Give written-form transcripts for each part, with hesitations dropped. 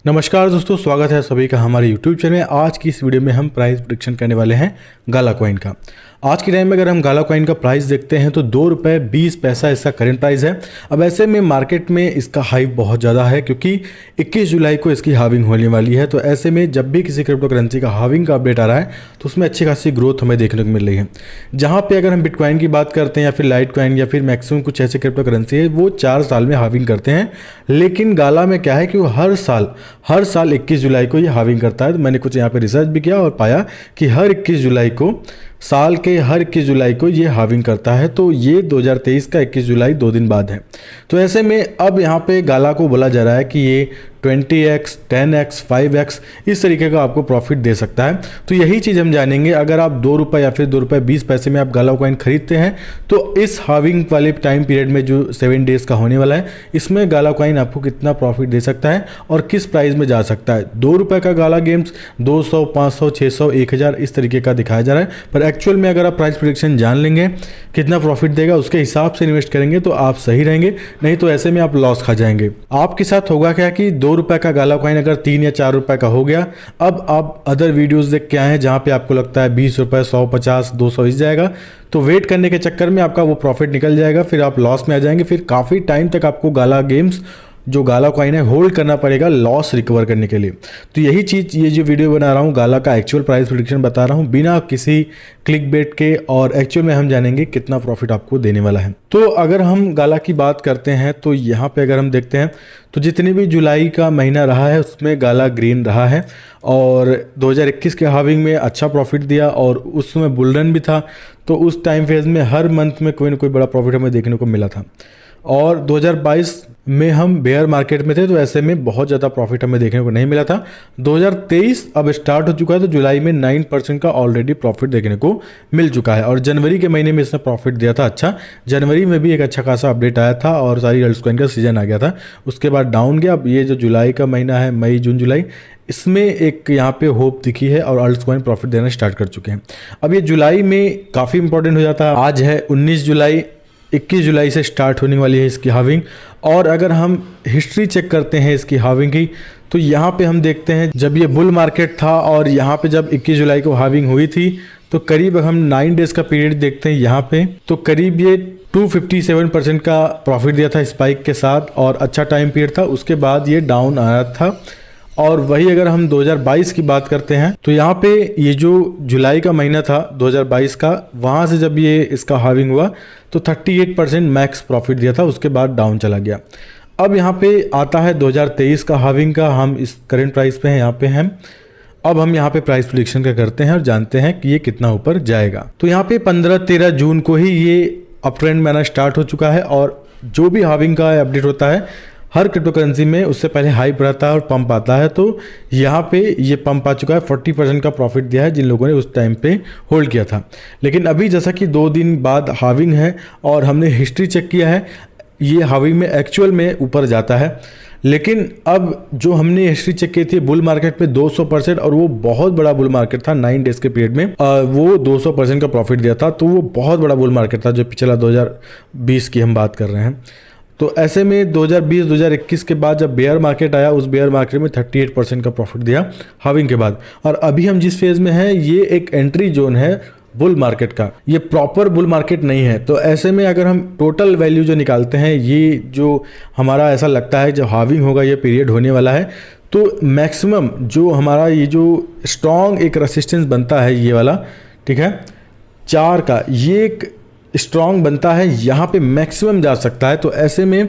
नमस्कार दोस्तों, स्वागत है सभी का हमारे YouTube चैनल में। आज की इस वीडियो में हम प्राइस प्रेडिक्शन करने वाले हैं गाला कॉइन का। आज के टाइम में अगर हम गाला कॉइन का प्राइस देखते हैं तो ₹2.20 इसका करंट प्राइस है। अब ऐसे में मार्केट में इसका हाइप बहुत ज़्यादा है क्योंकि 21 जुलाई को इसकी हाविंग होने वाली है। तो ऐसे में जब भी किसी क्रिप्टो करेंसी का हाविंग का अपडेट आ रहा है तो उसमें अच्छी खासी ग्रोथ हमें देखने को मिल रही है। जहाँ पे अगर हम बिटकॉइन की बात करते हैं या फिर लाइट कॉइन या फिर मैक्सिमम कुछ ऐसे क्रिप्टो करेंसी है वो 4 साल में हाविंग करते हैं, लेकिन गाला में क्या है कि वो हर साल 21 जुलाई को ये हाविंग करता है। तो मैंने कुछ यहाँ पे रिसर्च भी किया और पाया कि हर 21 जुलाई को साल के हर 21 जुलाई को ये हाविंग करता है। तो ये 2023 का 21 जुलाई 2 दिन बाद है। तो ऐसे में अब यहाँ पे गाला को बोला जा रहा है कि ये 20x, 10x, 5x इस तरीके का आपको प्रॉफिट दे सकता है। तो यही चीज़ हम जानेंगे। अगर आप ₹2 या फिर ₹2.20 में आप गाला कॉइन खरीदते हैं तो इस हाविंग वाले टाइम पीरियड में जो 7 डेज़ का होने वाला है इसमें गाला कॉइन आपको कितना प्रॉफिट दे सकता है और किस प्राइस में जा सकता है। ₹2 का गाला गेम्स 200, 500, 600, 1000 इस तरीके का दिखाया जा रहा है। पर एक्चुअल में अगर आप प्राइस प्रेडिक्शन जान लेंगे कितना प्रॉफिट देगा उसके हिसाब से इन्वेस्ट करेंगे तो आप सही रहेंगे, नहीं तो ऐसे में आप लॉस खा जाएंगे। आपके साथ होगा क्या कि ₹2 का गाला कॉइन अगर ₹3 या ₹4 का हो गया, अब आप अदर वीडियोस देख के आए हैं जहां पे आपको लगता है ₹20, 100, 50, 200 इस जाएगा, तो वेट करने के चक्कर में आपका वो प्रॉफिट निकल जाएगा, फिर आप लॉस में आ जाएंगे। फिर काफ़ी टाइम तक आपको गाला गेम्स जो गाला कॉइन है होल्ड करना पड़ेगा लॉस रिकवर करने के लिए। तो यही चीज़ ये जो वीडियो बना रहा हूँ गाला का एक्चुअल प्राइस प्रेडिक्शन बता रहा हूँ बिना किसी क्लिक बेट के, और एक्चुअल में हम जानेंगे कितना प्रॉफिट आपको देने वाला है। तो अगर हम गाला की बात करते हैं तो यहाँ पे अगर हम देखते हैं तो जितने भी जुलाई का महीना रहा है उसमें गाला ग्रीन रहा है और 2021 के हाविंग में अच्छा प्रॉफिट दिया और उस समय बुल रन भी था। तो उस टाइम फेज में हर मंथ में कोई ना कोई बड़ा प्रॉफिट हमें देखने को मिला था। और 2022 में हम बेयर मार्केट में थे तो ऐसे में बहुत ज़्यादा प्रॉफिट हमें देखने को नहीं मिला था। 2023 अब स्टार्ट हो चुका है तो जुलाई में 9% का ऑलरेडी प्रॉफिट देखने को मिल चुका है और जनवरी के महीने में इसने प्रॉफिट दिया था। अच्छा, जनवरी में भी एक अच्छा खासा अपडेट आया था और सारी अल्टकॉइन का सीजन आ गया था, उसके बाद डाउन गया। अब ये जो जुलाई का महीना है, मई, जून, जुलाई, इसमें एक यहाँ पे होप दिखी है और अल्टकॉइन प्रॉफिट देना स्टार्ट कर चुके हैं। अब ये जुलाई में काफ़ी इंपॉर्टेंट हो जाता है। आज है 19 जुलाई, 21 जुलाई से स्टार्ट होने वाली है इसकी हाविंग। और अगर हम हिस्ट्री चेक करते हैं इसकी हाविंग की तो यहाँ पे हम देखते हैं जब ये बुल मार्केट था और यहाँ पे जब 21 जुलाई को हाविंग हुई थी तो करीब हम 9 डेज़ का पीरियड देखते हैं यहाँ पे तो करीब ये 257% का प्रॉफिट दिया था स्पाइक के साथ और अच्छा टाइम पीरियड था। उसके बाद ये डाउन आया था। और वही अगर हम 2022 की बात करते हैं तो यहाँ पे ये जो जुलाई का महीना था 2022 का, वहाँ से जब ये इसका हाविंग हुआ तो 38% मैक्स प्रॉफिट दिया था, उसके बाद डाउन चला गया। अब यहाँ पे आता है 2023 का हाविंग का, हम इस करंट प्राइस पे हैं, यहाँ पे हैं। अब हम यहाँ पे प्राइस प्रेडिक्शन का करते हैं और जानते हैं कि ये कितना ऊपर जाएगा। तो यहाँ पे 15-13 जून को ही ये अप ट्रेंड आना स्टार्ट हो चुका है और जो भी हाविंग का अपडेट होता है हर क्रिप्टो करेंसी में उससे पहले हाइप रहता है और पंप आता है। तो यहाँ पे ये पंप आ चुका है, 40% का प्रॉफिट दिया है जिन लोगों ने उस टाइम पे होल्ड किया था। लेकिन अभी जैसा कि 2 दिन बाद हाविंग है और हमने हिस्ट्री चेक किया है, ये हाविंग में एक्चुअल में ऊपर जाता है। लेकिन अब जो हमने हिस्ट्री चेक की थी बुल मार्केट में 200% और वो बहुत बड़ा बुल मार्केट था 9 डेज के पीरियड में, वो 200% का प्रॉफिट दिया था। तो वो बहुत बड़ा बुल मार्केट था जो पिछला 2020 की हम बात कर रहे हैं। तो ऐसे में 2020-2021 के बाद जब बेयर मार्केट आया उस बेयर मार्केट में 38% का प्रॉफिट दिया हाविंग के बाद। और अभी हम जिस फेज़ में हैं ये एक एंट्री जोन है बुल मार्केट का, ये प्रॉपर बुल मार्केट नहीं है। तो ऐसे में अगर हम टोटल वैल्यू जो निकालते हैं, ये जो हमारा ऐसा लगता है जब हाविंग होगा ये पीरियड होने वाला है, तो मैक्सिमम जो हमारा ये जो स्ट्रॉन्ग एक रेसिस्टेंस बनता है ये वाला, ठीक है, 4 का ये एक स्ट्रॉन्ग बनता है, यहाँ पे मैक्सिमम जा सकता है। तो ऐसे में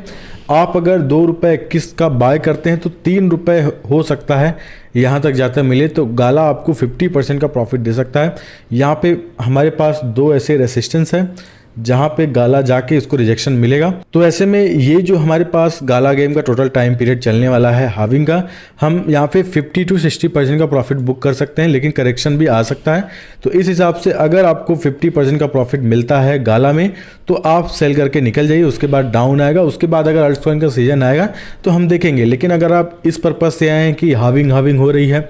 आप अगर ₹2.21 का बाय करते हैं तो ₹3 हो सकता है यहाँ तक जाता मिले, तो गाला आपको 50% का प्रॉफिट दे सकता है। यहाँ पे हमारे पास 2 ऐसे रेसिस्टेंस हैं जहाँ पे गाला जाके इसको रिजेक्शन मिलेगा। तो ऐसे में ये जो हमारे पास गाला गेम का टोटल टाइम पीरियड चलने वाला है हाविंग का, हम यहाँ पे 50 to 60% का प्रॉफिट बुक कर सकते हैं, लेकिन करेक्शन भी आ सकता है। तो इस हिसाब से अगर आपको 50% का प्रॉफिट मिलता है गाला में तो आप सेल करके निकल जाइए, उसके बाद डाउन आएगा, उसके बाद अगर अल्टकॉइन का सीजन आएगा तो हम देखेंगे। लेकिन अगर आप इस पर्पज़ से आए हैं कि हाविंग हो रही है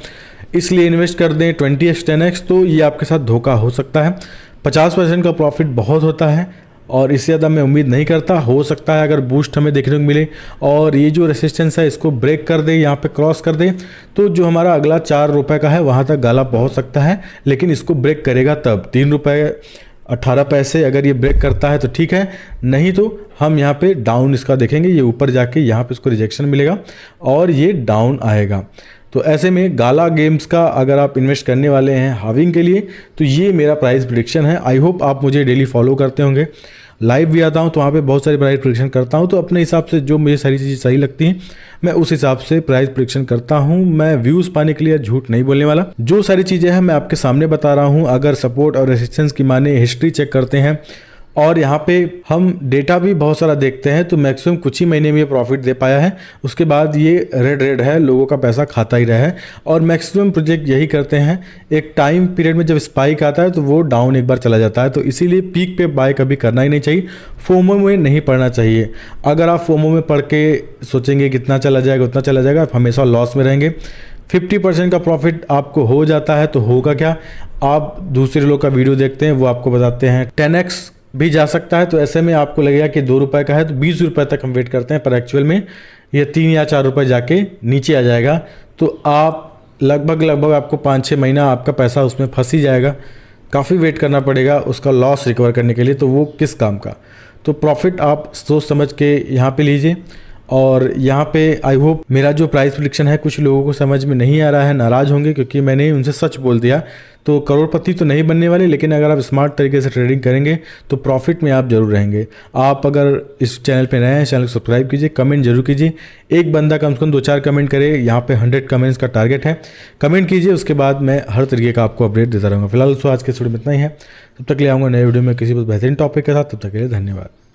इसलिए इन्वेस्ट कर दें 20x 10x, तो ये आपके साथ धोखा हो सकता है। 50% का प्रॉफिट बहुत होता है और इससे ज़्यादा मैं उम्मीद नहीं करता। हो सकता है अगर बूस्ट हमें देखने को मिले और ये जो रेसिस्टेंस है इसको ब्रेक कर दे, यहाँ पे क्रॉस कर दे, तो जो हमारा अगला 4 रुपये का है वहाँ तक गाला पहुँच सकता है। लेकिन इसको ब्रेक करेगा तब 3 रुपये 18 पैसे अगर ये ब्रेक करता है तो ठीक है, नहीं तो हम यहाँ पे डाउन इसका देखेंगे। ये ऊपर जाके यहाँ पे इसको रिजेक्शन मिलेगा और ये डाउन आएगा। तो ऐसे में गाला गेम्स का अगर आप इन्वेस्ट करने वाले हैं हाविंग के लिए तो ये मेरा प्राइस प्रेडिक्शन है। आई होप आप मुझे डेली फॉलो करते होंगे। लाइव भी आता हूँ तो वहाँ पे बहुत सारी प्राइस प्रेडिक्शन करता हूँ, तो अपने हिसाब से जो मुझे सारी चीज़ें सही लगती हैं मैं उस हिसाब से प्राइस प्रेडिक्शन करता हूँ। मैं व्यूज़ पाने के लिए झूठ नहीं बोलने वाला। जो सारी चीज़ें हैं मैं आपके सामने बता रहा हूँ। अगर सपोर्ट और रेसिस्टेंस की माने हिस्ट्री चेक करते हैं और यहाँ पे हम डेटा भी बहुत सारा देखते हैं तो मैक्सिमम कुछ ही महीने में ये प्रॉफिट दे पाया है। उसके बाद ये रेड है, लोगों का पैसा खाता ही रहा है। और मैक्सिमम प्रोजेक्ट यही करते हैं, एक टाइम पीरियड में जब स्पाइक आता है तो वो डाउन एक बार चला जाता है। तो इसीलिए पीक पे बाय कभी करना ही नहीं चाहिए, फोमो में नहीं पड़ना चाहिए। अगर आप फोमो में पढ़ के सोचेंगे कितना चला जाएगा उतना चला जाएगा, आप हमेशा लॉस में रहेंगे। 50% का प्रॉफिट आपको हो जाता है तो होगा क्या, आप दूसरे लोग का वीडियो देखते हैं वो आपको बताते हैं 10x भी जा सकता है। तो ऐसे में आपको लगेगा कि 2 रुपये का है तो 20 रुपये तक हम वेट करते हैं, पर एक्चुअल में ये 3 या 4 रुपये जाके नीचे आ जाएगा। तो आप लगभग आपको 5-6 महीना आपका पैसा उसमें फंस ही जाएगा। काफ़ी वेट करना पड़ेगा उसका लॉस रिकवर करने के लिए, तो वो किस काम का। तो प्रॉफिट आप सोच समझ के यहाँ पे लीजिए। और यहाँ पे आई होप मेरा जो प्राइस प्रेडिक्शन है कुछ लोगों को समझ में नहीं आ रहा है, नाराज़ होंगे क्योंकि मैंने उनसे सच बोल दिया। तो करोड़पति तो नहीं बनने वाले, लेकिन अगर आप स्मार्ट तरीके से ट्रेडिंग करेंगे तो प्रॉफिट में आप जरूर रहेंगे। आप अगर इस चैनल पे नए हैं, चैनल को सब्सक्राइब कीजिए, कमेंट जरूर कीजिए। एक बंदा कम से कम 2-4 कमेंट करे, यहाँ पे 100 कमेंट्स का टारगेट है। कमेंट कीजिए, उसके बाद मैं हर तरीके का आपको अपडेट देता रहूँगा। फिलहाल दोस्तों आज के वीडियो में इतना ही है। तब तक ले आऊँगा नए वीडियो में किसी बेहतरीन टॉपिक के साथ। तब तक के लिए धन्यवाद।